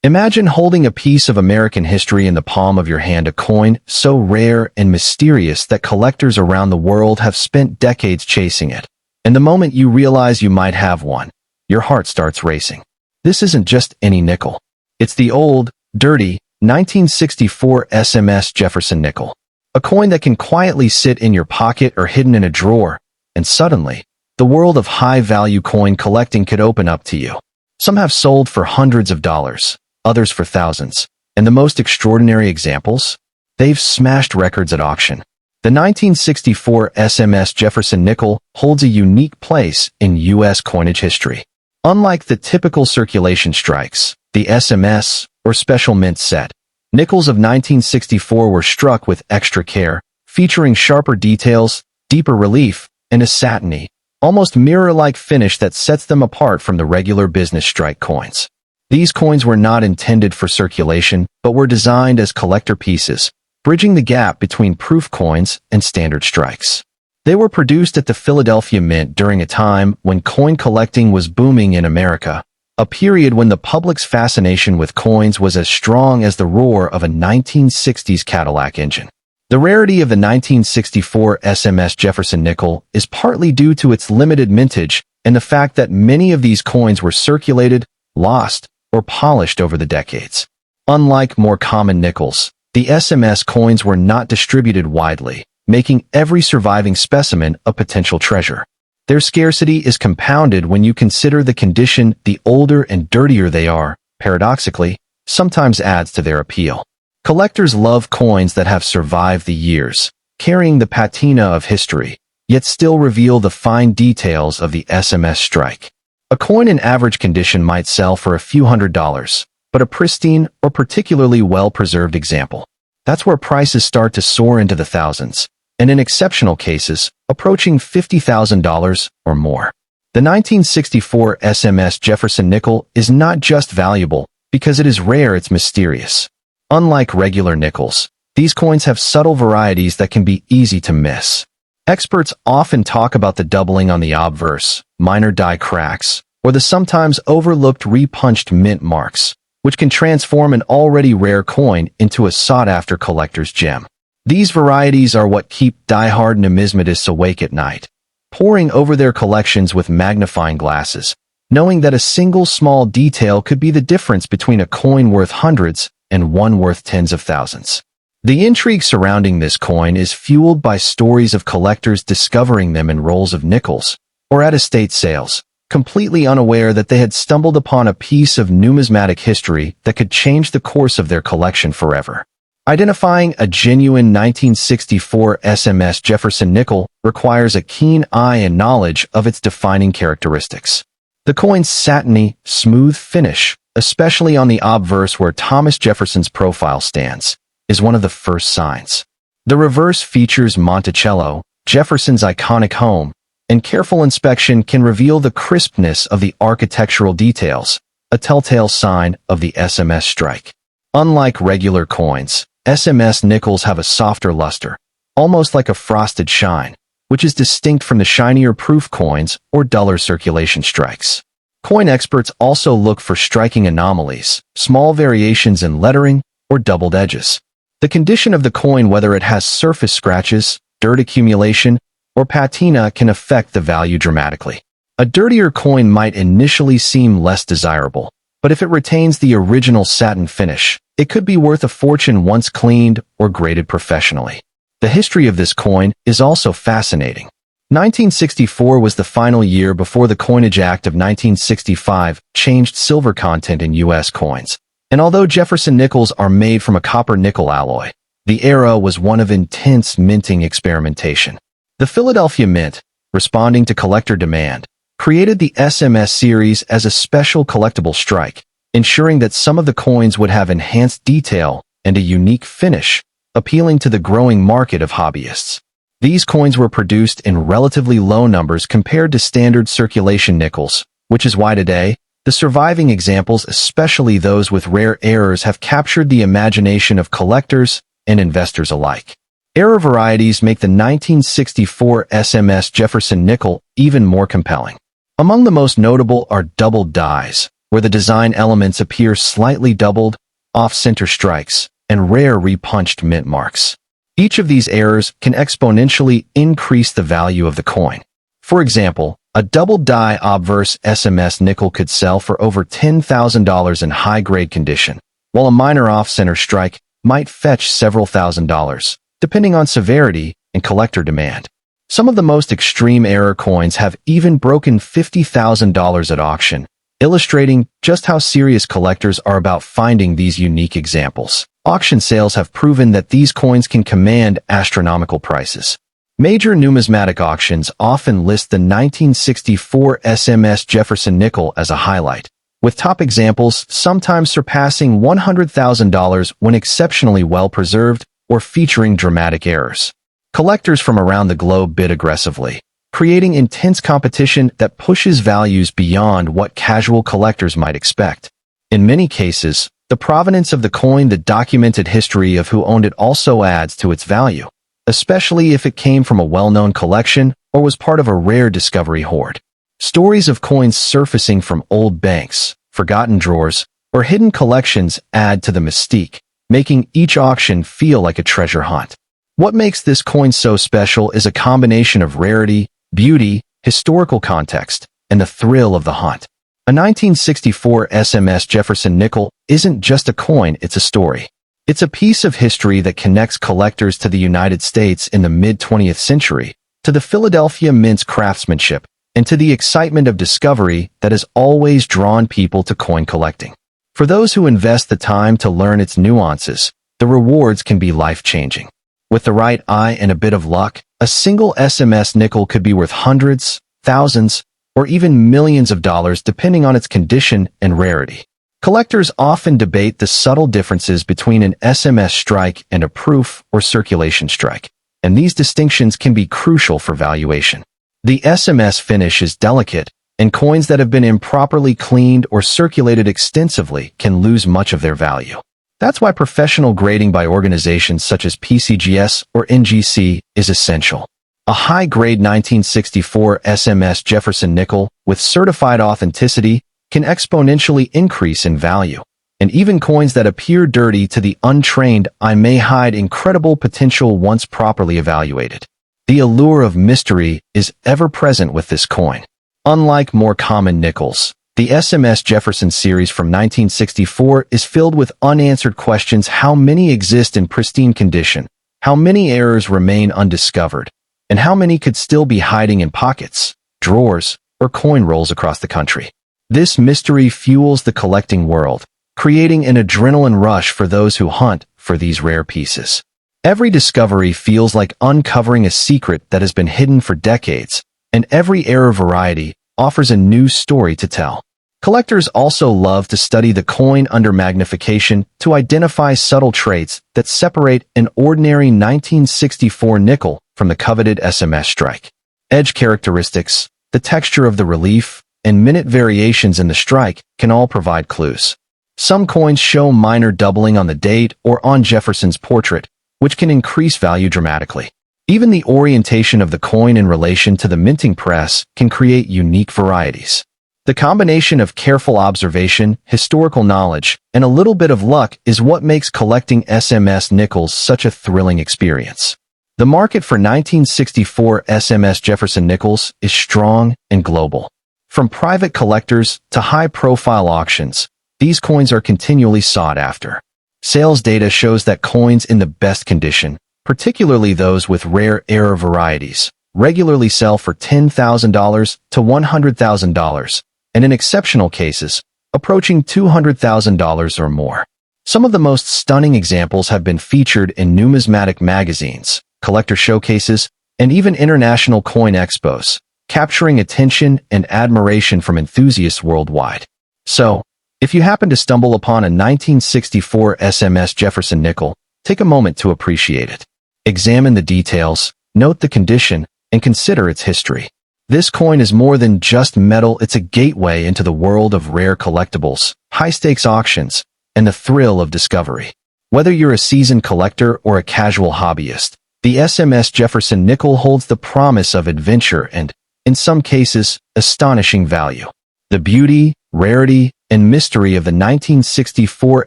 Imagine holding a piece of American history in the palm of your hand, a coin so rare and mysterious that collectors around the world have spent decades chasing it. And the moment you realize you might have one, your heart starts racing. This isn't just any nickel. It's the old, dirty, 1964 SMS Jefferson Nickel. A coin that can quietly sit in your pocket or hidden in a drawer, and suddenly, the world of high-value coin collecting could open up to you. Some have sold for hundreds of dollars, others for thousands, and the most extraordinary examples? They've smashed records at auction. The 1964 SMS Jefferson Nickel holds a unique place in U.S. coinage history. Unlike the typical circulation strikes, the SMS, or special mint set, nickels of 1964 were struck with extra care, featuring sharper details, deeper relief, and a satiny, almost mirror-like finish that sets them apart from the regular business strike coins. These coins were not intended for circulation, but were designed as collector pieces, bridging the gap between proof coins and standard strikes. They were produced at the Philadelphia Mint during a time when coin collecting was booming in America, a period when the public's fascination with coins was as strong as the roar of a 1960s Cadillac engine. The rarity of the 1964 SMS Jefferson Nickel is partly due to its limited mintage and the fact that many of these coins were circulated, lost, or polished over the decades. Unlike more common nickels, the SMS coins were not distributed widely, making every surviving specimen a potential treasure. Their scarcity is compounded when you consider the condition. The older and dirtier they are, paradoxically, sometimes adds to their appeal. Collectors love coins that have survived the years, carrying the patina of history, yet still reveal the fine details of the SMS strike. A coin in average condition might sell for a few $100s, but a pristine or particularly well-preserved example, that's where prices start to soar into the thousands, and in exceptional cases, approaching $50,000 or more. The 1964 SMS Jefferson Nickel is not just valuable because it is rare, it's mysterious. Unlike regular nickels, these coins have subtle varieties that can be easy to miss. Experts often talk about the doubling on the obverse, minor die cracks, or the sometimes overlooked repunched mint marks, which can transform an already rare coin into a sought-after collector's gem. These varieties are what keep die-hard numismatists awake at night, poring over their collections with magnifying glasses, knowing that a single small detail could be the difference between a coin worth hundreds and one worth tens of thousands. The intrigue surrounding this coin is fueled by stories of collectors discovering them in rolls of nickels or at estate sales, completely unaware that they had stumbled upon a piece of numismatic history that could change the course of their collection forever. Identifying a genuine 1964 SMS Jefferson Nickel requires a keen eye and knowledge of its defining characteristics. The coin's satiny, smooth finish, especially on the obverse where Thomas Jefferson's profile stands, is one of the first signs. The reverse features Monticello, Jefferson's iconic home, and careful inspection can reveal the crispness of the architectural details, a telltale sign of the SMS strike. Unlike regular coins, SMS nickels have a softer luster, almost like a frosted shine, which is distinct from the shinier proof coins or duller circulation strikes. Coin experts also look for striking anomalies, small variations in lettering, or doubled edges. The condition of the coin, whether it has surface scratches, dirt accumulation, or patina, can affect the value dramatically. A dirtier coin might initially seem less desirable, but if it retains the original satin finish, it could be worth a fortune once cleaned or graded professionally. The history of this coin is also fascinating. 1964 was the final year before the Coinage Act of 1965 changed silver content in U.S. coins. And although Jefferson nickels are made from a copper-nickel alloy, the era was one of intense minting experimentation. The Philadelphia Mint, responding to collector demand, created the SMS series as a special collectible strike, ensuring that some of the coins would have enhanced detail and a unique finish, appealing to the growing market of hobbyists. These coins were produced in relatively low numbers compared to standard circulation nickels, which is why today, the surviving examples, especially those with rare errors, have captured the imagination of collectors and investors alike. Error varieties make the 1964 SMS Jefferson Nickel even more compelling. Among the most notable are doubled dies, where the design elements appear slightly doubled, off-center strikes, and rare repunched mint marks. Each of these errors can exponentially increase the value of the coin. For example, a double-die obverse SMS nickel could sell for over $10,000 in high-grade condition, while a minor off-center strike might fetch several $1,000s, depending on severity and collector demand. Some of the most extreme error coins have even broken $50,000 at auction, illustrating just how serious collectors are about finding these unique examples. Auction sales have proven that these coins can command astronomical prices. Major numismatic auctions often list the 1964 SMS Jefferson Nickel as a highlight, with top examples sometimes surpassing $100,000 when exceptionally well-preserved or featuring dramatic errors. Collectors from around the globe bid aggressively, creating intense competition that pushes values beyond what casual collectors might expect. In many cases, the provenance of the coin, the documented history of who owned it also adds to its value, especially if it came from a well-known collection or was part of a rare discovery hoard. Stories of coins surfacing from old banks, forgotten drawers, or hidden collections add to the mystique, making each auction feel like a treasure hunt. What makes this coin so special is a combination of rarity, beauty, historical context, and the thrill of the hunt. A 1964 SMS Jefferson Nickel isn't just a coin, it's a story. It's a piece of history that connects collectors to the United States in the mid-20th century, to the Philadelphia Mint's craftsmanship, and to the excitement of discovery that has always drawn people to coin collecting. For those who invest the time to learn its nuances, the rewards can be life-changing. With the right eye and a bit of luck, a single SMS nickel could be worth hundreds, thousands, or even millions of dollars depending on its condition and rarity. Collectors often debate the subtle differences between an SMS strike and a proof or circulation strike, and these distinctions can be crucial for valuation. The SMS finish is delicate, and coins that have been improperly cleaned or circulated extensively can lose much of their value. That's why professional grading by organizations such as PCGS or NGC is essential. A high-grade 1964 SMS Jefferson Nickel with certified authenticity can exponentially increase in value, and even coins that appear dirty to the untrained eye may hide incredible potential once properly evaluated. The allure of mystery is ever present with this coin. Unlike more common nickels, the SMS Jefferson series from 1964 is filled with unanswered questions: how many exist in pristine condition, how many errors remain undiscovered, and how many could still be hiding in pockets, drawers, or coin rolls across the country. This mystery fuels the collecting world, creating an adrenaline rush for those who hunt for these rare pieces. Every discovery feels like uncovering a secret that has been hidden for decades, and every error variety offers a new story to tell. Collectors also love to study the coin under magnification to identify subtle traits that separate an ordinary 1964 nickel from the coveted SMS strike. Edge characteristics, the texture of the relief, and minute variations in the strike can all provide clues. Some coins show minor doubling on the date or on Jefferson's portrait, which can increase value dramatically. Even the orientation of the coin in relation to the minting press can create unique varieties. The combination of careful observation, historical knowledge, and a little bit of luck is what makes collecting SMS nickels such a thrilling experience. The market for 1964 SMS Jefferson Nickels is strong and global. From private collectors to high-profile auctions, these coins are continually sought after. Sales data shows that coins in the best condition, particularly those with rare error varieties, regularly sell for $10,000 to $100,000, and in exceptional cases, approaching $200,000 or more. Some of the most stunning examples have been featured in numismatic magazines, collector showcases, and even international coin expos, capturing attention and admiration from enthusiasts worldwide. So, if you happen to stumble upon a 1964 SMS Jefferson Nickel, take a moment to appreciate it. Examine the details, note the condition, and consider its history. This coin is more than just metal, it's a gateway into the world of rare collectibles, high-stakes auctions, and the thrill of discovery. Whether you're a seasoned collector or a casual hobbyist, the SMS Jefferson Nickel holds the promise of adventure and, in some cases, astonishing value. The beauty, rarity, and mystery of the 1964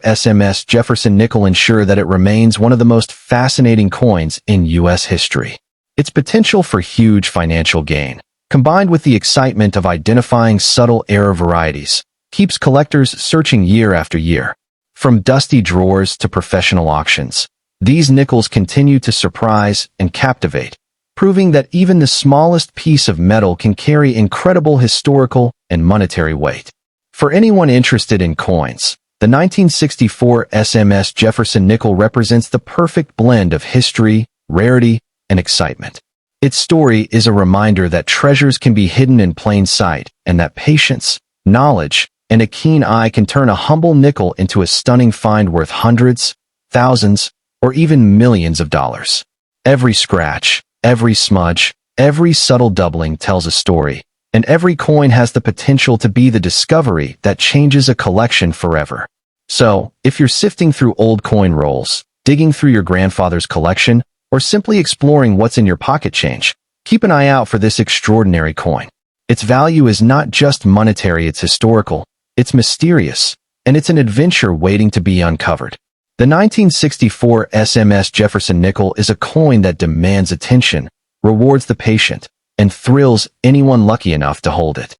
SMS Jefferson Nickel ensure that it remains one of the most fascinating coins in U.S. history. Its potential for huge financial gain, combined with the excitement of identifying subtle error varieties, keeps collectors searching year after year. From dusty drawers to professional auctions, these nickels continue to surprise and captivate, proving that even the smallest piece of metal can carry incredible historical and monetary weight. For anyone interested in coins, the 1964 SMS Jefferson Nickel represents the perfect blend of history, rarity, and excitement. Its story is a reminder that treasures can be hidden in plain sight, and that patience, knowledge, and a keen eye can turn a humble nickel into a stunning find worth hundreds, thousands, or even millions of dollars. Every scratch, every smudge, every subtle doubling tells a story, and every coin has the potential to be the discovery that changes a collection forever. So, if you're sifting through old coin rolls, digging through your grandfather's collection, or simply exploring what's in your pocket change, keep an eye out for this extraordinary coin. Its value is not just monetary, it's historical, it's mysterious, and it's an adventure waiting to be uncovered. The 1964 SMS Jefferson Nickel is a coin that demands attention, rewards the patient, and thrills anyone lucky enough to hold it.